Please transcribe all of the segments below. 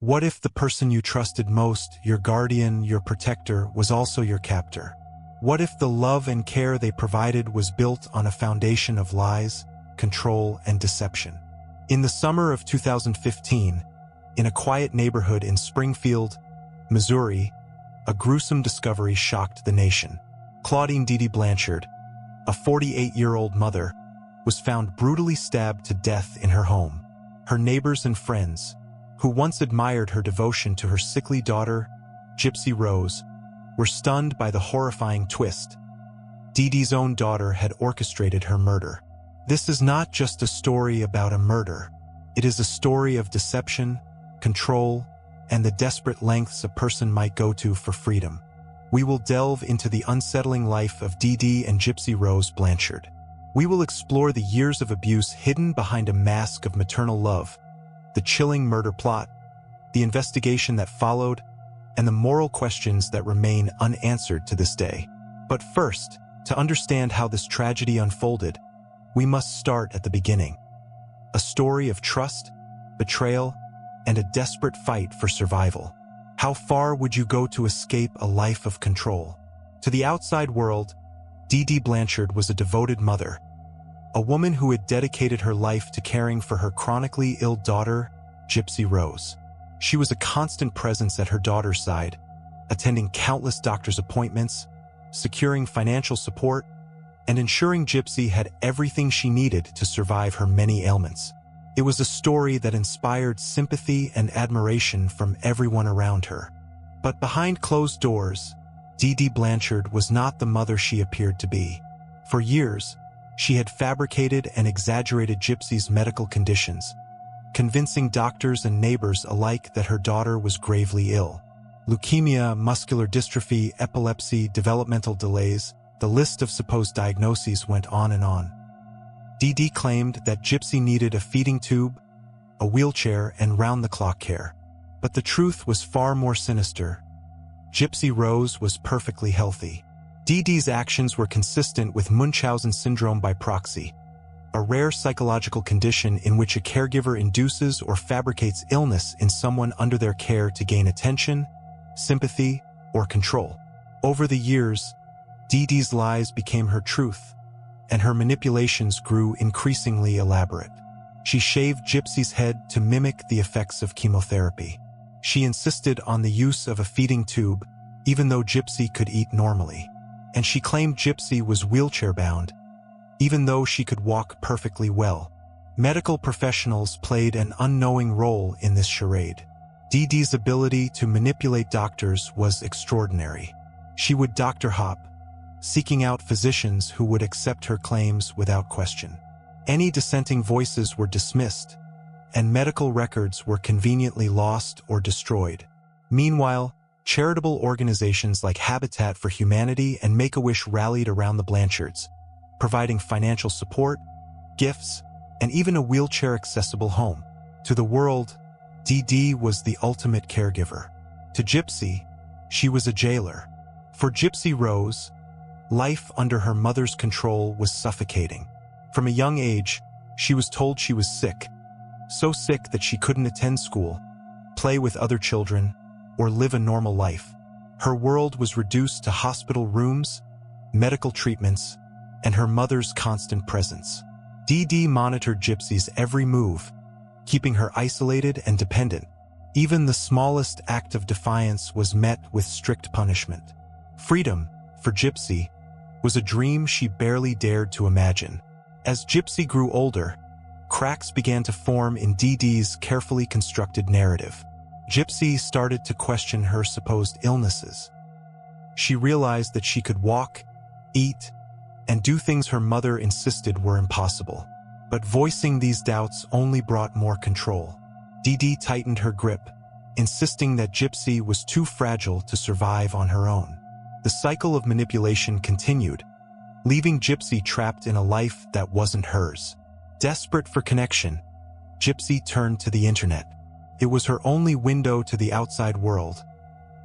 What if the person you trusted most, your guardian, your protector, was also your captor? What if the love and care they provided was built on a foundation of lies, control, and deception? In the summer of 2015, in a quiet neighborhood in Springfield, Missouri, a gruesome discovery shocked the nation. Claudine Dee Dee Blanchard, a 48-year-old mother, was found brutally stabbed to death in her home. Her neighbors and friends, who once admired her devotion to her sickly daughter, Gypsy Rose, were stunned by the horrifying twist. Dee Dee's own daughter had orchestrated her murder. This is not just a story about a murder. It is a story of deception, control, and the desperate lengths a person might go to for freedom. We will delve into the unsettling life of Dee Dee and Gypsy Rose Blanchard. We will explore the years of abuse hidden behind a mask of maternal love, the chilling murder plot, the investigation that followed, and the moral questions that remain unanswered to this day. But first, to understand how this tragedy unfolded, we must start at the beginning. A story of trust, betrayal, and a desperate fight for survival. How far would you go to escape a life of control? To the outside world, Dee Dee Blanchard was a devoted mother, a woman who had dedicated her life to caring for her chronically ill daughter, Gypsy Rose. She was a constant presence at her daughter's side, attending countless doctor's appointments, securing financial support, and ensuring Gypsy had everything she needed to survive her many ailments. It was a story that inspired sympathy and admiration from everyone around her. But behind closed doors, Dee Dee Blanchard was not the mother she appeared to be. For years, she had fabricated and exaggerated Gypsy's medical conditions, convincing doctors and neighbors alike that her daughter was gravely ill. Leukemia, muscular dystrophy, epilepsy, developmental delays, the list of supposed diagnoses went on and on. Dee Dee claimed that Gypsy needed a feeding tube, a wheelchair, and round-the-clock care. But the truth was far more sinister. Gypsy Rose was perfectly healthy. Dee Dee's actions were consistent with Munchausen syndrome by proxy, a rare psychological condition in which a caregiver induces or fabricates illness in someone under their care to gain attention, sympathy, or control. Over the years, Dee Dee's lies became her truth, and her manipulations grew increasingly elaborate. She shaved Gypsy's head to mimic the effects of chemotherapy. She insisted on the use of a feeding tube, even though Gypsy could eat normally. And she claimed Gypsy was wheelchair-bound, even though she could walk perfectly well. Medical professionals played an unknowing role in this charade. Dee Dee's ability to manipulate doctors was extraordinary. She would doctor hop, seeking out physicians who would accept her claims without question. Any dissenting voices were dismissed, and medical records were conveniently lost or destroyed. Meanwhile, charitable organizations like Habitat for Humanity and Make-A-Wish rallied around the Blanchards, providing financial support, gifts, and even a wheelchair-accessible home. To the world, Dee Dee was the ultimate caregiver. To Gypsy, she was a jailer. For Gypsy Rose, life under her mother's control was suffocating. From a young age, she was told she was sick, so sick that she couldn't attend school, play with other children, or live a normal life. Her world was reduced to hospital rooms, medical treatments, and her mother's constant presence. Dee Dee monitored Gypsy's every move, keeping her isolated and dependent. Even the smallest act of defiance was met with strict punishment. Freedom, for Gypsy, was a dream she barely dared to imagine. As Gypsy grew older, cracks began to form in Dee Dee's carefully constructed narrative. Gypsy started to question her supposed illnesses. She realized that she could walk, eat, and do things her mother insisted were impossible. But voicing these doubts only brought more control. Dee Dee tightened her grip, insisting that Gypsy was too fragile to survive on her own. The cycle of manipulation continued, leaving Gypsy trapped in a life that wasn't hers. Desperate for connection, Gypsy turned to the internet. It was her only window to the outside world,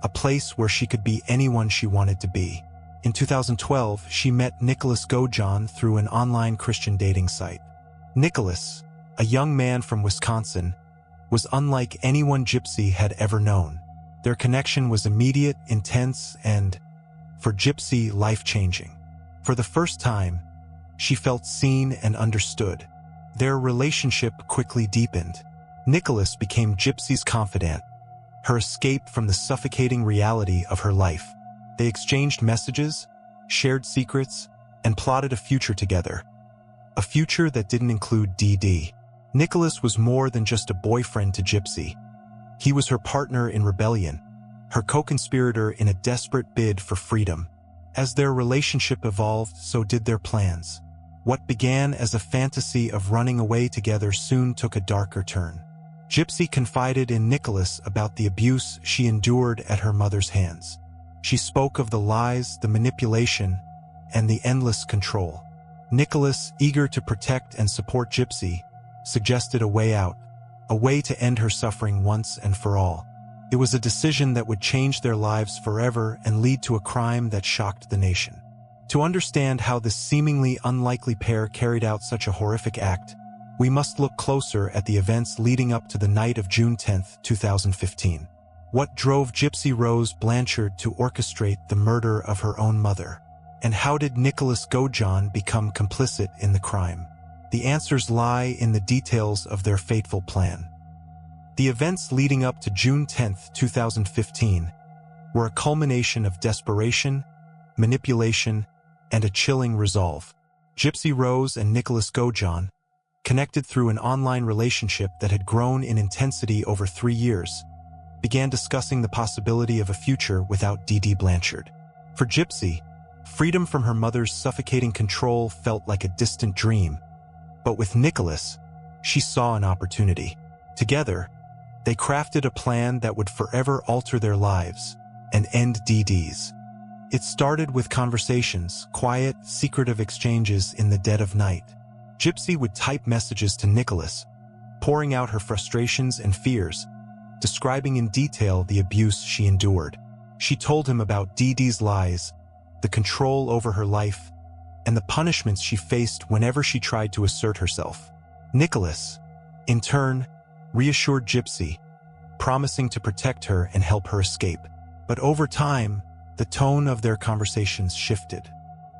a place where she could be anyone she wanted to be. In 2012, she met Nicholas Gojon through an online Christian dating site. Nicholas, a young man from Wisconsin, was unlike anyone Gypsy had ever known. Their connection was immediate, intense, and, for Gypsy, life-changing. For the first time, she felt seen and understood. Their relationship quickly deepened. Nicholas became Gypsy's confidant, her escape from the suffocating reality of her life. They exchanged messages, shared secrets, and plotted a future together. A future that didn't include Dee Dee. Nicholas was more than just a boyfriend to Gypsy. He was her partner in rebellion, her co-conspirator in a desperate bid for freedom. As their relationship evolved, so did their plans. What began as a fantasy of running away together soon took a darker turn. Gypsy confided in Nicholas about the abuse she endured at her mother's hands. She spoke of the lies, the manipulation, and the endless control. Nicholas, eager to protect and support Gypsy, suggested a way out, a way to end her suffering once and for all. It was a decision that would change their lives forever and lead to a crime that shocked the nation. To understand how this seemingly unlikely pair carried out such a horrific act, we must look closer at the events leading up to the night of June 10, 2015. What drove Gypsy Rose Blanchard to orchestrate the murder of her own mother? And how did Nicholas Gojan become complicit in the crime? The answers lie in the details of their fateful plan. The events leading up to June 10, 2015, were a culmination of desperation, manipulation, and a chilling resolve. Gypsy Rose and Nicholas Gojan, connected through an online relationship that had grown in intensity over 3 years, began discussing the possibility of a future without Dee Dee Blanchard. For Gypsy, freedom from her mother's suffocating control felt like a distant dream, but with Nicholas, she saw an opportunity. Together, they crafted a plan that would forever alter their lives and end Dee Dee's. It started with conversations, quiet, secretive exchanges in the dead of night. Gypsy would type messages to Nicholas, pouring out her frustrations and fears, describing in detail the abuse she endured. She told him about Dee Dee's lies, the control over her life, and the punishments she faced whenever she tried to assert herself. Nicholas, in turn, reassured Gypsy, promising to protect her and help her escape. But over time, the tone of their conversations shifted.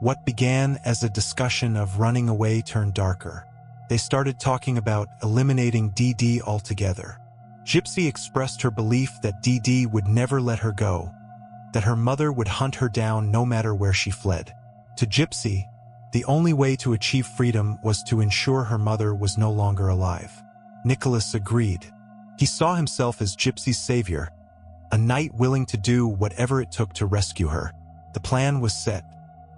What began as a discussion of running away turned darker. They started talking about eliminating Dee Dee altogether. Gypsy expressed her belief that Dee Dee would never let her go, that her mother would hunt her down no matter where she fled. To Gypsy, the only way to achieve freedom was to ensure her mother was no longer alive. Nicholas agreed. He saw himself as Gypsy's savior, a knight willing to do whatever it took to rescue her. The plan was set.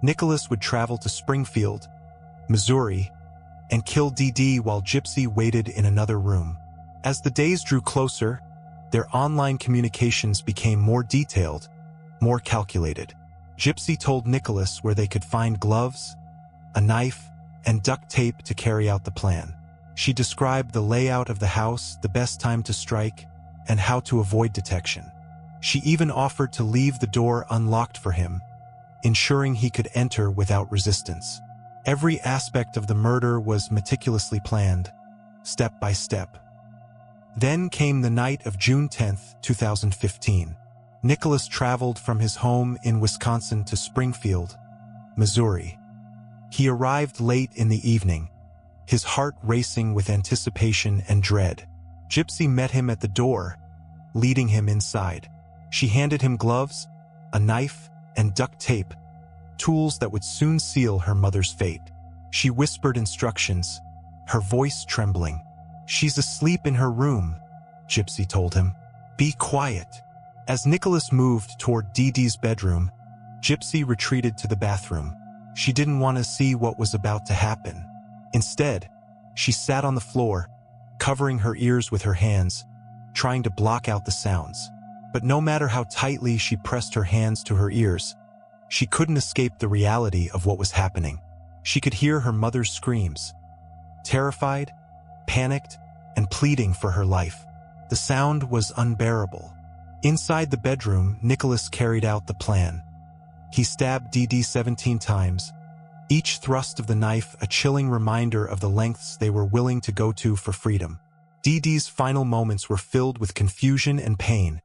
Nicholas would travel to Springfield, Missouri, and kill Dee Dee while Gypsy waited in another room. As the days drew closer, their online communications became more detailed, more calculated. Gypsy told Nicholas where they could find gloves, a knife, and duct tape to carry out the plan. She described the layout of the house, the best time to strike, and how to avoid detection. She even offered to leave the door unlocked for him, ensuring he could enter without resistance. Every aspect of the murder was meticulously planned, step by step. Then came the night of June 10, 2015. Nicholas traveled from his home in Wisconsin to Springfield, Missouri. He arrived late in the evening, his heart racing with anticipation and dread. Gypsy met him at the door, leading him inside. She handed him gloves, a knife, and duct tape, tools that would soon seal her mother's fate. She whispered instructions, her voice trembling. "She's asleep in her room," Gypsy told him. "Be quiet." As Nicholas moved toward Dee Dee's bedroom, Gypsy retreated to the bathroom. She didn't want to see what was about to happen. Instead, she sat on the floor, covering her ears with her hands, trying to block out the sounds. But no matter how tightly she pressed her hands to her ears, she couldn't escape the reality of what was happening. She could hear her mother's screams, terrified, panicked, and pleading for her life. The sound was unbearable. Inside the bedroom, Nicholas carried out the plan. He stabbed Dee Dee 17 times, each thrust of the knife a chilling reminder of the lengths they were willing to go to for freedom. Dee Dee's final moments were filled with confusion and pain,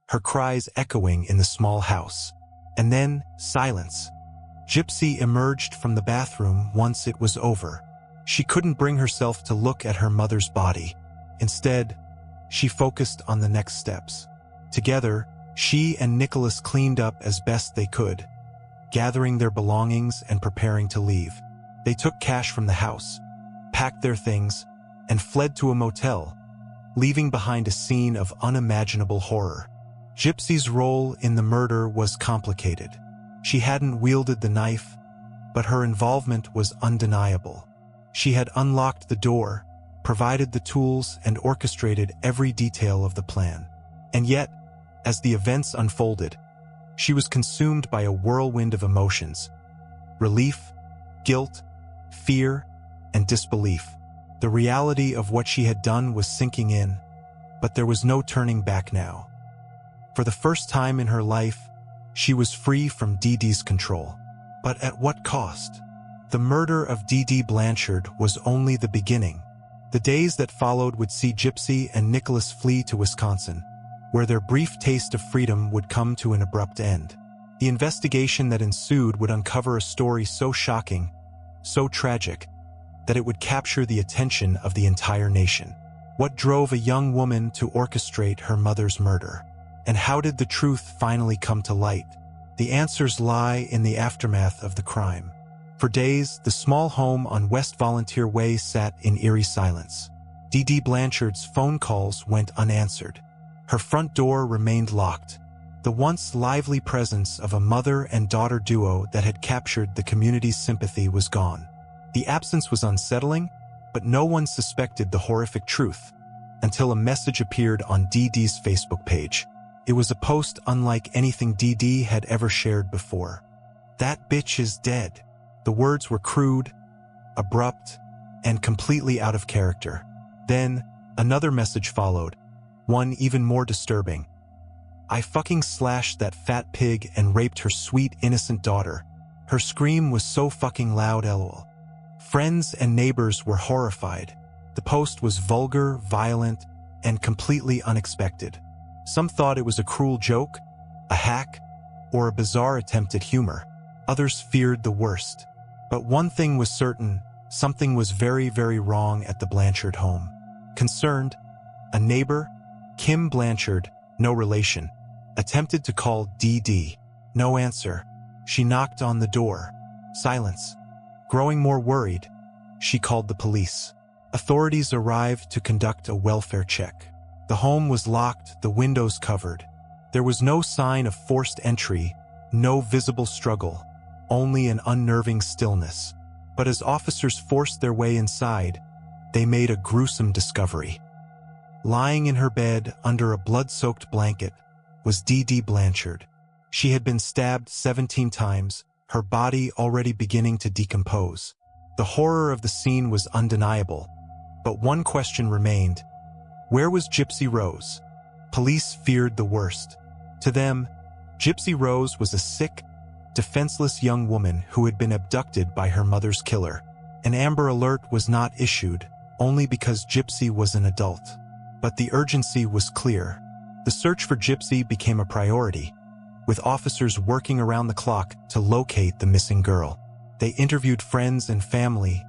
her cries echoing in the small house. And then, silence. Gypsy emerged from the bathroom once it was over. She couldn't bring herself to look at her mother's body. Instead, she focused on the next steps. Together, she and Nicholas cleaned up as best they could, gathering their belongings and preparing to leave. They took cash from the house, packed their things, and fled to a motel, leaving behind a scene of unimaginable horror. Gypsy's role in the murder was complicated. She hadn't wielded the knife, but her involvement was undeniable. She had unlocked the door, provided the tools, and orchestrated every detail of the plan. And yet, as the events unfolded, she was consumed by a whirlwind of emotions: relief, guilt, fear, and disbelief. The reality of what she had done was sinking in, but there was no turning back now. For the first time in her life, she was free from Dee Dee's control. But at what cost? The murder of Dee Dee Blanchard was only the beginning. The days that followed would see Gypsy and Nicholas flee to Wisconsin, where their brief taste of freedom would come to an abrupt end. The investigation that ensued would uncover a story so shocking, so tragic, that it would capture the attention of the entire nation. What drove a young woman to orchestrate her mother's murder? And how did the truth finally come to light? The answers lie in the aftermath of the crime. For days, the small home on West Volunteer Way sat in eerie silence. Dee Dee Blanchard's phone calls went unanswered. Her front door remained locked. The once lively presence of a mother and daughter duo that had captured the community's sympathy was gone. The absence was unsettling, but no one suspected the horrific truth until a message appeared on Dee Dee's Facebook page. It was a post unlike anything Dee Dee had ever shared before. "That bitch is dead." The words were crude, abrupt, and completely out of character. Then, another message followed, one even more disturbing. "I fucking slashed that fat pig and raped her sweet, innocent daughter. Her scream was so fucking loud, lol." Friends and neighbors were horrified. The post was vulgar, violent, and completely unexpected. Some thought it was a cruel joke, a hack, or a bizarre attempt at humor. Others feared the worst. But one thing was certain: something was very, very wrong at the Blanchard home. Concerned, a neighbor, Kim Blanchard, no relation, attempted to call Dee Dee. No answer. She knocked on the door. Silence. Growing more worried, she called the police. Authorities arrived to conduct a welfare check. The home was locked, the windows covered. There was no sign of forced entry, no visible struggle, only an unnerving stillness. But as officers forced their way inside, they made a gruesome discovery. Lying in her bed under a blood-soaked blanket was Dee Dee Blanchard. She had been stabbed 17 times, her body already beginning to decompose. The horror of the scene was undeniable, but one question remained: where was Gypsy Rose? Police feared the worst. To them, Gypsy Rose was a sick, defenseless young woman who had been abducted by her mother's killer. An Amber Alert was not issued, only because Gypsy was an adult. But the urgency was clear. The search for Gypsy became a priority, with officers working around the clock to locate the missing girl. They interviewed friends and family,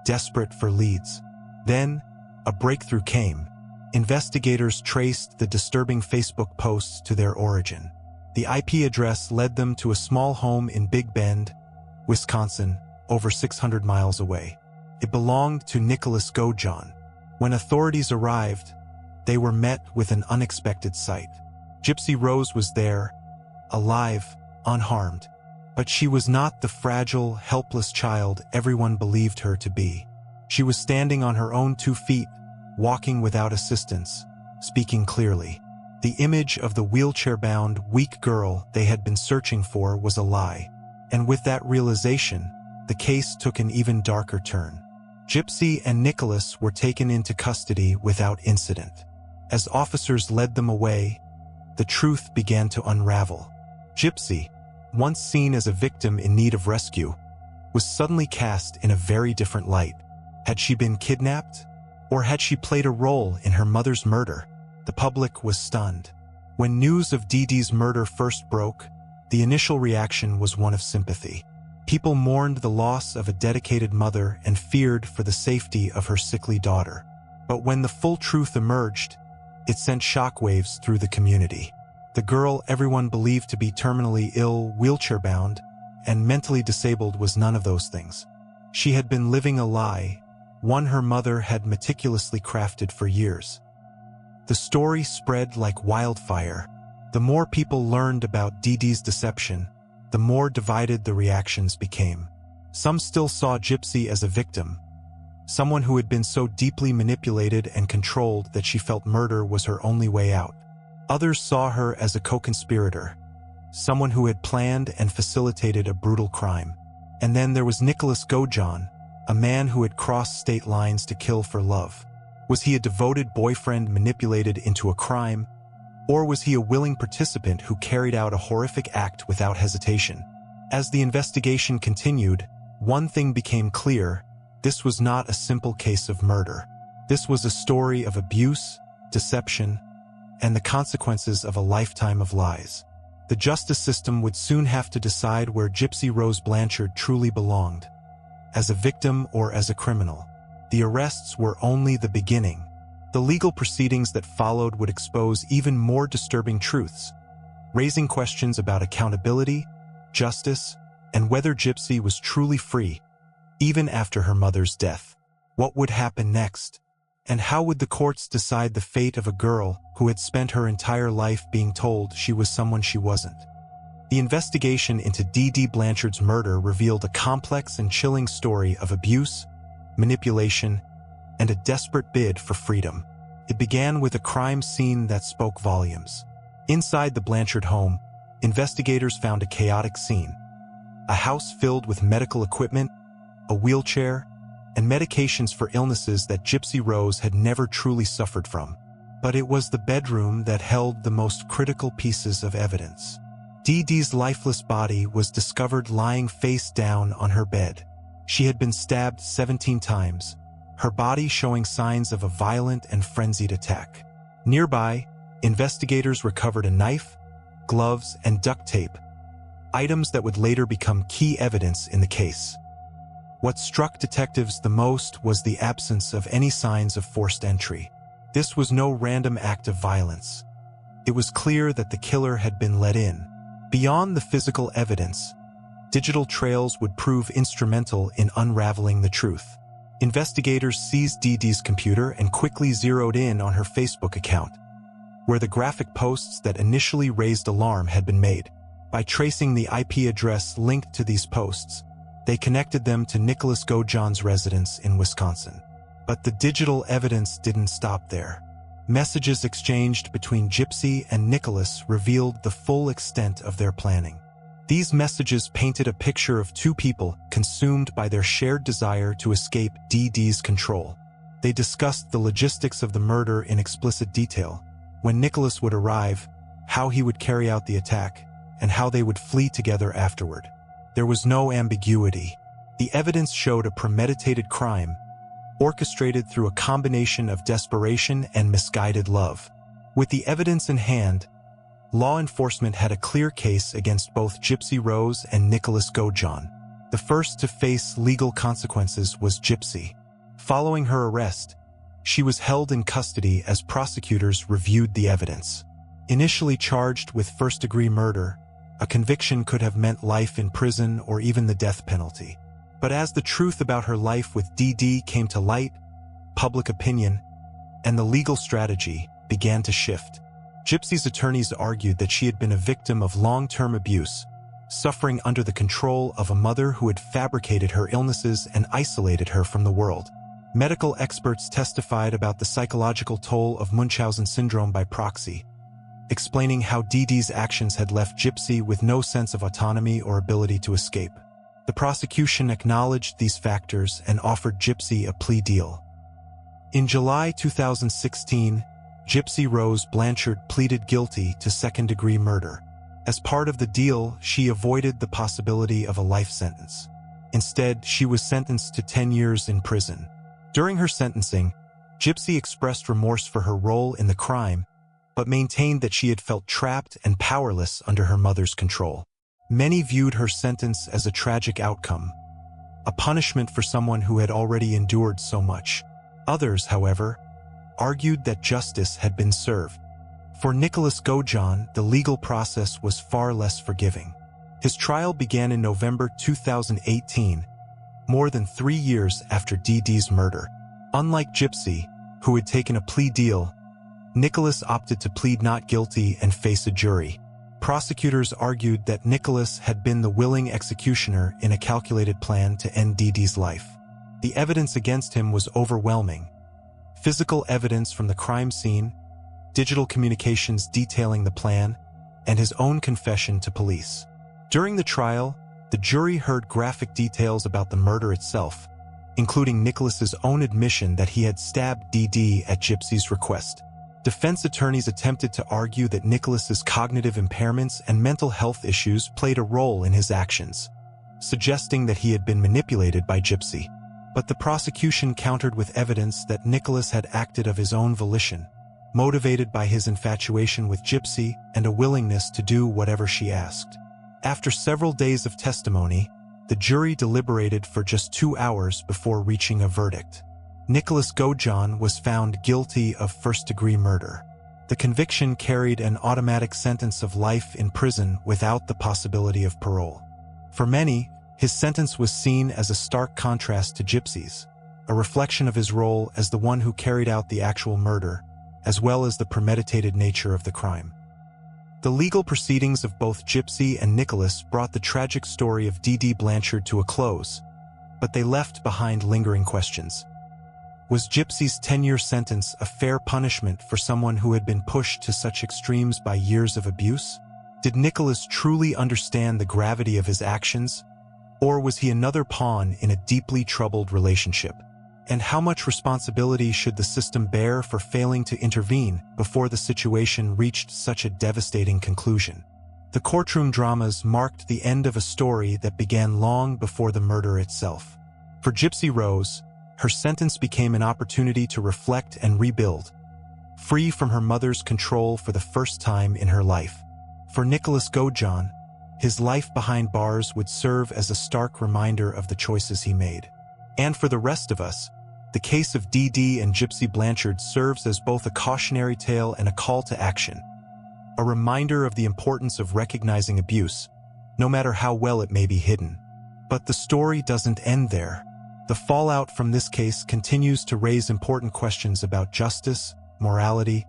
desperate for leads. Then, a breakthrough came. Investigators traced the disturbing Facebook posts to their origin. The IP address led them to a small home in Big Bend, Wisconsin, over 600 miles away. It belonged to Nicholas Gojon. When authorities arrived, they were met with an unexpected sight. Gypsy Rose was there, alive, unharmed. But she was not the fragile, helpless child everyone believed her to be. She was standing on her own 2 feet, walking without assistance, speaking clearly. The image of the wheelchair-bound, weak girl they had been searching for was a lie. And with that realization, the case took an even darker turn. Gypsy and Nicholas were taken into custody without incident. As officers led them away, the truth began to unravel. Gypsy, once seen as a victim in need of rescue, was suddenly cast in a very different light. Had she been kidnapped? Or had she played a role in her mother's murder? The public was stunned. When news of Dee Dee's murder first broke, the initial reaction was one of sympathy. People mourned the loss of a dedicated mother and feared for the safety of her sickly daughter. But when the full truth emerged, it sent shockwaves through the community. The girl everyone believed to be terminally ill, wheelchair-bound, and mentally disabled was none of those things. She had been living a lie, one her mother had meticulously crafted for years. The story spread like wildfire. The more people learned about Dee Dee's deception, the more divided the reactions became. Some still saw Gypsy as a victim, someone who had been so deeply manipulated and controlled that she felt murder was her only way out. Others saw her as a co-conspirator, someone who had planned and facilitated a brutal crime. And then there was Nicholas Gojan, a man who had crossed state lines to kill for love. Was he a devoted boyfriend manipulated into a crime? Or was he a willing participant who carried out a horrific act without hesitation? As the investigation continued, one thing became clear: this was not a simple case of murder. This was a story of abuse, deception, and the consequences of a lifetime of lies. The justice system would soon have to decide where Gypsy Rose Blanchard truly belonged, as a victim or as a criminal. The arrests were only the beginning. The legal proceedings that followed would expose even more disturbing truths, raising questions about accountability, justice, and whether Gypsy was truly free, even after her mother's death. What would happen next? And how would the courts decide the fate of a girl who had spent her entire life being told she was someone she wasn't? The investigation into Dee Dee Blanchard's murder revealed a complex and chilling story of abuse, manipulation, and a desperate bid for freedom. It began with a crime scene that spoke volumes. Inside the Blanchard home, investigators found a chaotic scene. A house filled with medical equipment, a wheelchair, and medications for illnesses that Gypsy Rose had never truly suffered from. But it was the bedroom that held the most critical pieces of evidence. Dee Dee's lifeless body was discovered lying face down on her bed. She had been stabbed 17 times, her body showing signs of a violent and frenzied attack. Nearby, investigators recovered a knife, gloves, and duct tape, items that would later become key evidence in the case. What struck detectives the most was the absence of any signs of forced entry. This was no random act of violence. It was clear that the killer had been let in. Beyond the physical evidence, digital trails would prove instrumental in unraveling the truth. Investigators seized Dee Dee's computer and quickly zeroed in on her Facebook account, where the graphic posts that initially raised alarm had been made. By tracing the IP address linked to these posts, they connected them to Nicholas Gojan's residence in Wisconsin. But the digital evidence didn't stop there. Messages exchanged between Gypsy and Nicholas revealed the full extent of their planning. These messages painted a picture of two people consumed by their shared desire to escape Dee Dee's control. They discussed the logistics of the murder in explicit detail: when Nicholas would arrive, how he would carry out the attack, and how they would flee together afterward. There was no ambiguity. The evidence showed a premeditated crime, orchestrated through a combination of desperation and misguided love. With the evidence in hand, law enforcement had a clear case against both Gypsy Rose and Nicholas Gojan. The first to face legal consequences was Gypsy. Following her arrest, she was held in custody as prosecutors reviewed the evidence. Initially charged with first-degree murder, a conviction could have meant life in prison or even the death penalty. But as the truth about her life with Dee Dee came to light, public opinion and the legal strategy began to shift. Gypsy's attorneys argued that she had been a victim of long-term abuse, suffering under the control of a mother who had fabricated her illnesses and isolated her from the world. Medical experts testified about the psychological toll of Munchausen syndrome by proxy, explaining how Dee Dee's actions had left Gypsy with no sense of autonomy or ability to escape. The prosecution acknowledged these factors and offered Gypsy a plea deal. In July 2016, Gypsy Rose Blanchard pleaded guilty to second-degree murder. As part of the deal, she avoided the possibility of a life sentence. Instead, she was sentenced to 10 years in prison. During her sentencing, Gypsy expressed remorse for her role in the crime, but maintained that she had felt trapped and powerless under her mother's control. Many viewed her sentence as a tragic outcome, a punishment for someone who had already endured so much. Others, however, argued that justice had been served. For Nicholas Gojan, the legal process was far less forgiving. His trial began in November 2018, more than 3 years after Dee Dee's murder. Unlike Gypsy, who had taken a plea deal, Nicholas opted to plead not guilty and face a jury. Prosecutors argued that Nicholas had been the willing executioner in a calculated plan to end Dee Dee's life. The evidence against him was overwhelming. Physical evidence from the crime scene, digital communications detailing the plan, and his own confession to police. During the trial, the jury heard graphic details about the murder itself, including Nicholas's own admission that he had stabbed Dee Dee at Gypsy's request. Defense attorneys attempted to argue that Nicholas's cognitive impairments and mental health issues played a role in his actions, suggesting that he had been manipulated by Gypsy. But the prosecution countered with evidence that Nicholas had acted of his own volition, motivated by his infatuation with Gypsy and a willingness to do whatever she asked. After several days of testimony, the jury deliberated for just 2 hours before reaching a verdict. Nicholas Gojan was found guilty of first-degree murder. The conviction carried an automatic sentence of life in prison without the possibility of parole. For many, his sentence was seen as a stark contrast to Gypsy's, a reflection of his role as the one who carried out the actual murder, as well as the premeditated nature of the crime. The legal proceedings of both Gypsy and Nicholas brought the tragic story of Dee Dee Blanchard to a close, but they left behind lingering questions. Was Gypsy's 10-year sentence a fair punishment for someone who had been pushed to such extremes by years of abuse? Did Nicholas truly understand the gravity of his actions, or was he another pawn in a deeply troubled relationship? And how much responsibility should the system bear for failing to intervene before the situation reached such a devastating conclusion? The courtroom dramas marked the end of a story that began long before the murder itself. For Gypsy Rose, her sentence became an opportunity to reflect and rebuild, free from her mother's control for the first time in her life. For Nicholas Gojan, his life behind bars would serve as a stark reminder of the choices he made. And for the rest of us, the case of Dee Dee and Gypsy Blanchard serves as both a cautionary tale and a call to action, a reminder of the importance of recognizing abuse, no matter how well it may be hidden. But the story doesn't end there. The fallout from this case continues to raise important questions about justice, morality,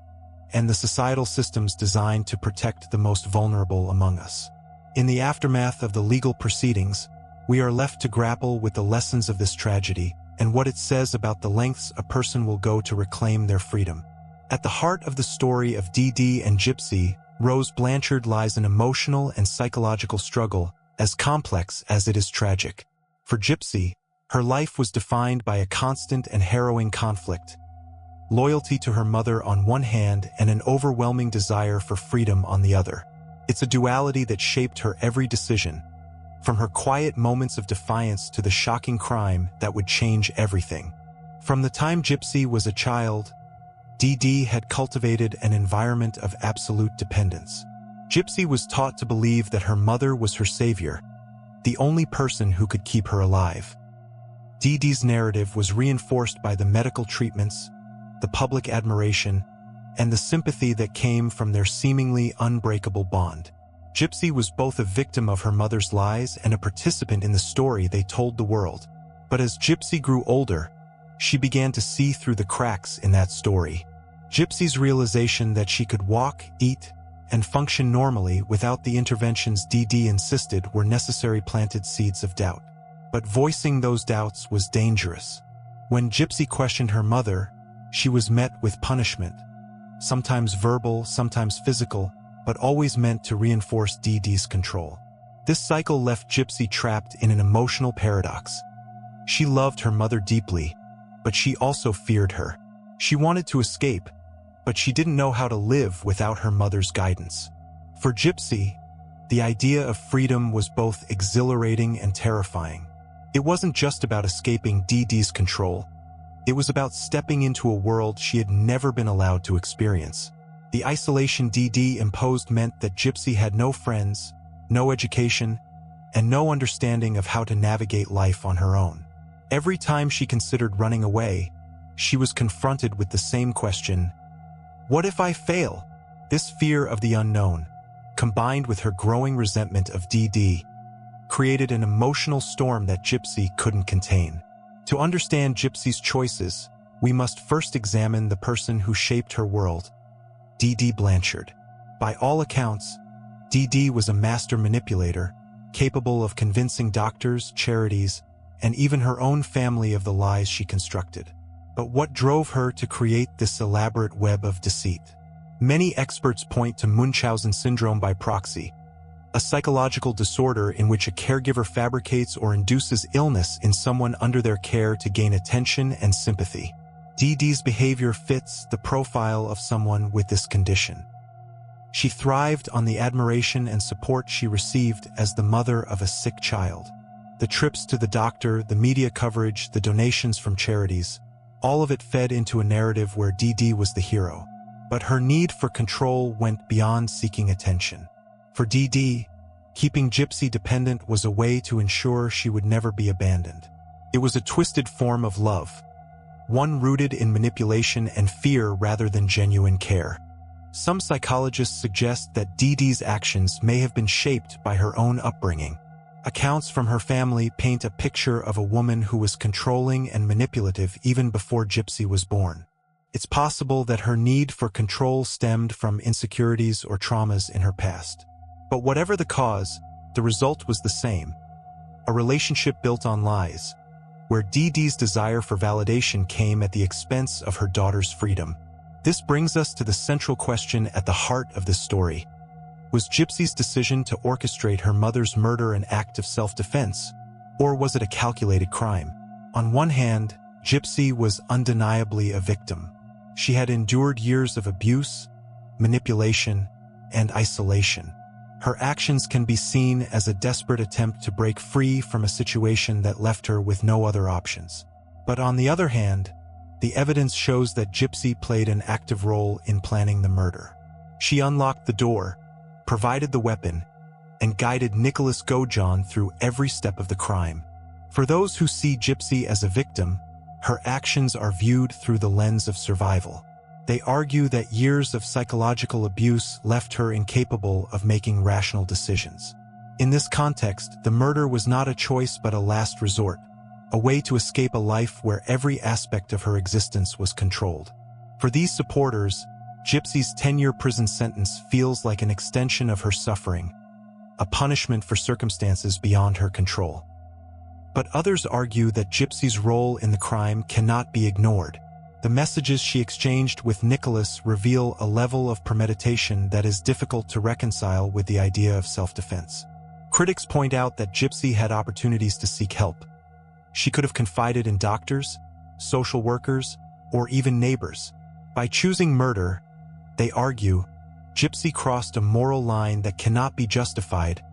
and the societal systems designed to protect the most vulnerable among us. In the aftermath of the legal proceedings, we are left to grapple with the lessons of this tragedy and what it says about the lengths a person will go to reclaim their freedom. At the heart of the story of Dee Dee and Gypsy Rose Blanchard lies an emotional and psychological struggle as complex as it is tragic. For Gypsy, her life was defined by a constant and harrowing conflict, loyalty to her mother on one hand and an overwhelming desire for freedom on the other. It's a duality that shaped her every decision, from her quiet moments of defiance to the shocking crime that would change everything. From the time Gypsy was a child, Dee Dee had cultivated an environment of absolute dependence. Gypsy was taught to believe that her mother was her savior, the only person who could keep her alive. Dee Dee's narrative was reinforced by the medical treatments, the public admiration, and the sympathy that came from their seemingly unbreakable bond. Gypsy was both a victim of her mother's lies and a participant in the story they told the world. But as Gypsy grew older, she began to see through the cracks in that story. Gypsy's realization that she could walk, eat, and function normally without the interventions Dee Dee insisted were necessary planted seeds of doubt. But voicing those doubts was dangerous. When Gypsy questioned her mother, she was met with punishment, sometimes verbal, sometimes physical, but always meant to reinforce Dee Dee's control. This cycle left Gypsy trapped in an emotional paradox. She loved her mother deeply, but she also feared her. She wanted to escape, but she didn't know how to live without her mother's guidance. For Gypsy, the idea of freedom was both exhilarating and terrifying. It wasn't just about escaping Dee Dee's control. It was about stepping into a world she had never been allowed to experience. The isolation Dee Dee imposed meant that Gypsy had no friends, no education, and no understanding of how to navigate life on her own. Every time she considered running away, she was confronted with the same question: what if I fail? This fear of the unknown, combined with her growing resentment of Dee Dee, created an emotional storm that Gypsy couldn't contain. To understand Gypsy's choices, we must first examine the person who shaped her world, Dee Dee Blanchard. By all accounts, Dee Dee was a master manipulator, capable of convincing doctors, charities, and even her own family of the lies she constructed. But what drove her to create this elaborate web of deceit? Many experts point to Munchausen syndrome by proxy, a psychological disorder in which a caregiver fabricates or induces illness in someone under their care to gain attention and sympathy. Dee Dee's behavior fits the profile of someone with this condition. She thrived on the admiration and support she received as the mother of a sick child. The trips to the doctor, the media coverage, the donations from charities, all of it fed into a narrative where Dee Dee was the hero. But her need for control went beyond seeking attention. For Dee Dee, keeping Gypsy dependent was a way to ensure she would never be abandoned. It was a twisted form of love, one rooted in manipulation and fear rather than genuine care. Some psychologists suggest that Dee Dee's actions may have been shaped by her own upbringing. Accounts from her family paint a picture of a woman who was controlling and manipulative even before Gypsy was born. It's possible that her need for control stemmed from insecurities or traumas in her past. But whatever the cause, the result was the same: a relationship built on lies, where Dee Dee's desire for validation came at the expense of her daughter's freedom. This brings us to the central question at the heart of this story. Was Gypsy's decision to orchestrate her mother's murder an act of self-defense, or was it a calculated crime? On one hand, Gypsy was undeniably a victim. She had endured years of abuse, manipulation, and isolation. Her actions can be seen as a desperate attempt to break free from a situation that left her with no other options. But on the other hand, the evidence shows that Gypsy played an active role in planning the murder. She unlocked the door, provided the weapon, and guided Nicholas Gojon through every step of the crime. For those who see Gypsy as a victim, her actions are viewed through the lens of survival. They argue that years of psychological abuse left her incapable of making rational decisions. In this context, the murder was not a choice but a last resort, a way to escape a life where every aspect of her existence was controlled. For these supporters, Gypsy's 10-year prison sentence feels like an extension of her suffering, a punishment for circumstances beyond her control. But others argue that Gypsy's role in the crime cannot be ignored. The messages she exchanged with Nicholas reveal a level of premeditation that is difficult to reconcile with the idea of self-defense. Critics point out that Gypsy had opportunities to seek help. She could have confided in doctors, social workers, or even neighbors. By choosing murder, they argue, Gypsy crossed a moral line that cannot be justified,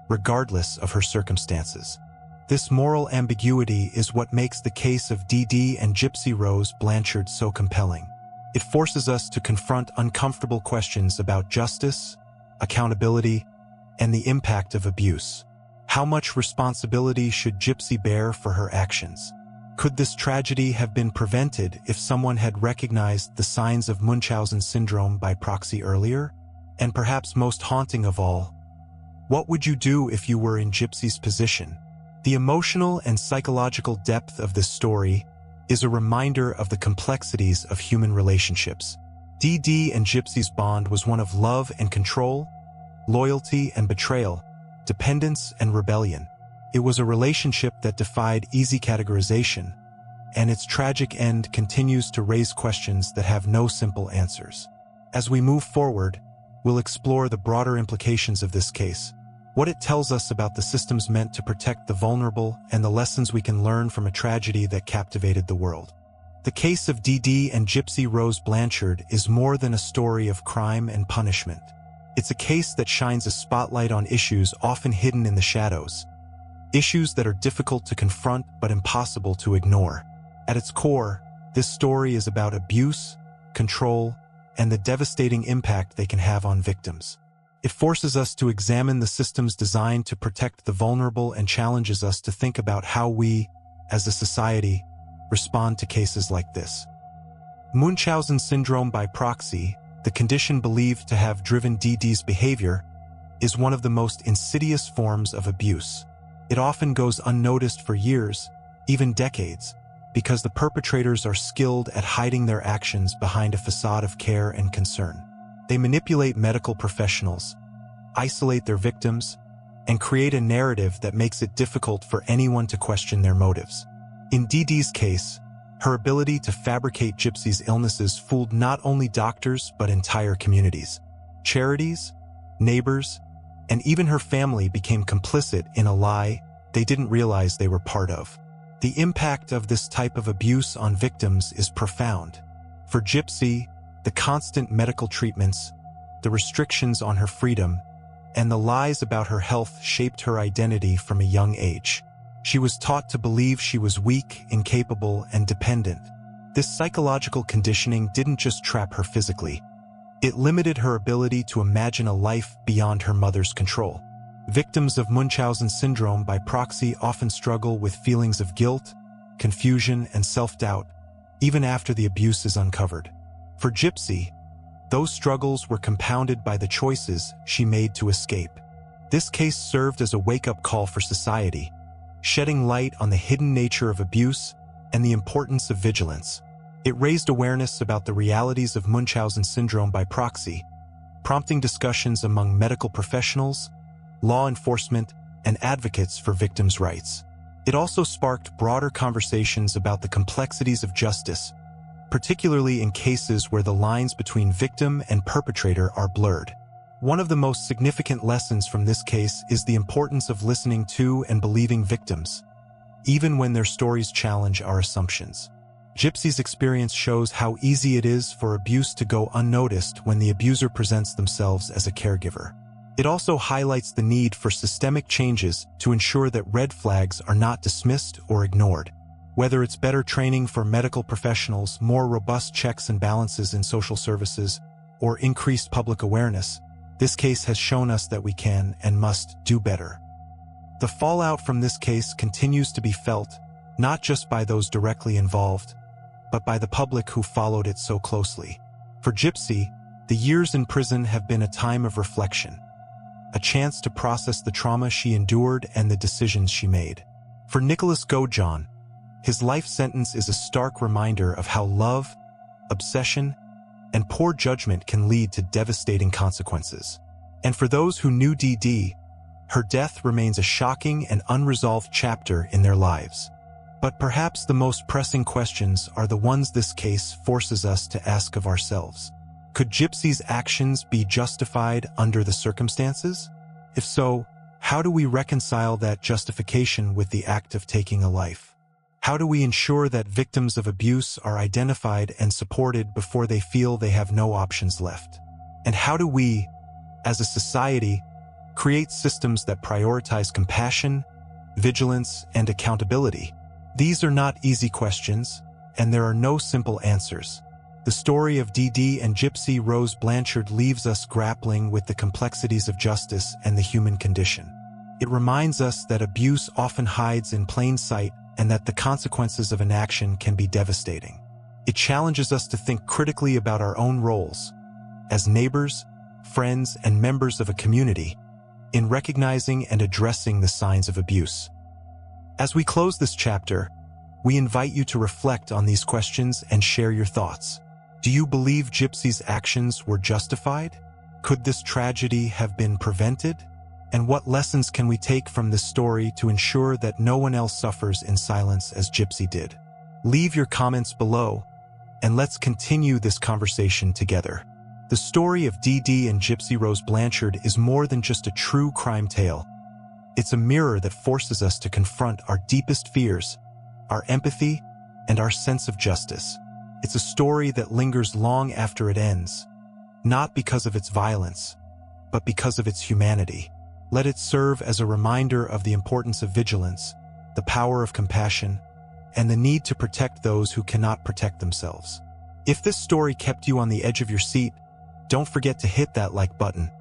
regardless of her circumstances. This moral ambiguity is what makes the case of Dee Dee and Gypsy Rose Blanchard so compelling. It forces us to confront uncomfortable questions about justice, accountability, and the impact of abuse. How much responsibility should Gypsy bear for her actions? Could this tragedy have been prevented if someone had recognized the signs of Munchausen syndrome by proxy earlier? And perhaps most haunting of all, what would you do if you were in Gypsy's position? The emotional and psychological depth of this story is a reminder of the complexities of human relationships. Dee Dee and Gypsy's bond was one of love and control, loyalty and betrayal, dependence and rebellion. It was a relationship that defied easy categorization, and its tragic end continues to raise questions that have no simple answers. As we move forward, we'll explore the broader implications of this case, what it tells us about the systems meant to protect the vulnerable, and the lessons we can learn from a tragedy that captivated the world. The case of Dee Dee and Gypsy Rose Blanchard is more than a story of crime and punishment. It's a case that shines a spotlight on issues often hidden in the shadows, issues that are difficult to confront but impossible to ignore. At its core, This story is about abuse, control, and the devastating impact they can have on victims. It forces us to examine the systems designed to protect the vulnerable and challenges us to think about how we, as a society, respond to cases like this. Munchausen syndrome by proxy, the condition believed to have driven Dee Dee's behavior, is one of the most insidious forms of abuse. It often goes unnoticed for years, even decades, because the perpetrators are skilled at hiding their actions behind a facade of care and concern. They manipulate medical professionals, isolate their victims, and create a narrative that makes it difficult for anyone to question their motives. In Dee Dee's case, her ability to fabricate Gypsy's illnesses fooled not only doctors but entire communities. Charities, neighbors, and even her family became complicit in a lie they didn't realize they were part of. The impact of this type of abuse on victims is profound. For Gypsy, the constant medical treatments, the restrictions on her freedom, and the lies about her health shaped her identity from a young age. She was taught to believe she was weak, incapable, and dependent. This psychological conditioning didn't just trap her physically. It limited her ability to imagine a life beyond her mother's control. Victims of Munchausen syndrome by proxy often struggle with feelings of guilt, confusion, and self-doubt, even after the abuse is uncovered. For Gypsy, those struggles were compounded by the choices she made to escape. This case served as a wake-up call for society, shedding light on the hidden nature of abuse and the importance of vigilance. It raised awareness about the realities of Munchausen syndrome by proxy, prompting discussions among medical professionals, law enforcement, and advocates for victims' rights. It also sparked broader conversations about the complexities of justice, particularly in cases where the lines between victim and perpetrator are blurred. One of the most significant lessons from this case is the importance of listening to and believing victims, even when their stories challenge our assumptions. Gypsy's experience shows how easy it is for abuse to go unnoticed when the abuser presents themselves as a caregiver. It also highlights the need for systemic changes to ensure that red flags are not dismissed or ignored. Whether it's better training for medical professionals, more robust checks and balances in social services, or increased public awareness, this case has shown us that we can and must do better. The fallout from this case continues to be felt, not just by those directly involved, but by the public who followed it so closely. For Gypsy, the years in prison have been a time of reflection, a chance to process the trauma she endured and the decisions she made. For Nicholas Gojon, his life sentence is a stark reminder of how love, obsession, and poor judgment can lead to devastating consequences. And for those who knew Dee Dee, her death remains a shocking and unresolved chapter in their lives. But perhaps the most pressing questions are the ones this case forces us to ask of ourselves. Could Gypsy's actions be justified under the circumstances? If so, how do we reconcile that justification with the act of taking a life? How do we ensure that victims of abuse are identified and supported before they feel they have no options left? And how do we, as a society, create systems that prioritize compassion, vigilance, and accountability? These are not easy questions, and there are no simple answers. The story of Dee Dee and Gypsy Rose Blanchard leaves us grappling with the complexities of justice and the human condition. It reminds us that abuse often hides in plain sight and that the consequences of inaction can be devastating. It challenges us to think critically about our own roles, as neighbors, friends, and members of a community, in recognizing and addressing the signs of abuse. As we close this chapter, we invite you to reflect on these questions and share your thoughts. Do you believe Gypsy's actions were justified? Could this tragedy have been prevented? And what lessons can we take from this story to ensure that no one else suffers in silence as Gypsy did? Leave your comments below, and let's continue this conversation together. The story of Dee Dee and Gypsy Rose Blanchard is more than just a true crime tale. It's a mirror that forces us to confront our deepest fears, our empathy, and our sense of justice. It's a story that lingers long after it ends, not because of its violence, but because of its humanity. Let it serve as a reminder of the importance of vigilance, the power of compassion, and the need to protect those who cannot protect themselves. If this story kept you on the edge of your seat, don't forget to hit that like button.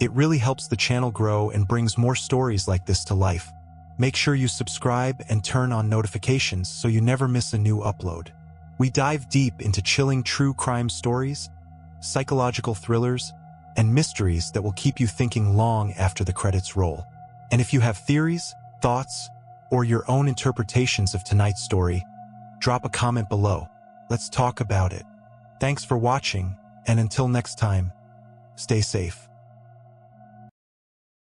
It really helps the channel grow and brings more stories like this to life. Make sure you subscribe and turn on notifications so you never miss a new upload. We dive deep into chilling true crime stories, psychological thrillers, and mysteries that will keep you thinking long after the credits roll. And if you have theories, thoughts, or your own interpretations of tonight's story, drop a comment below. Let's talk about it. Thanks for watching, and until next time, stay safe.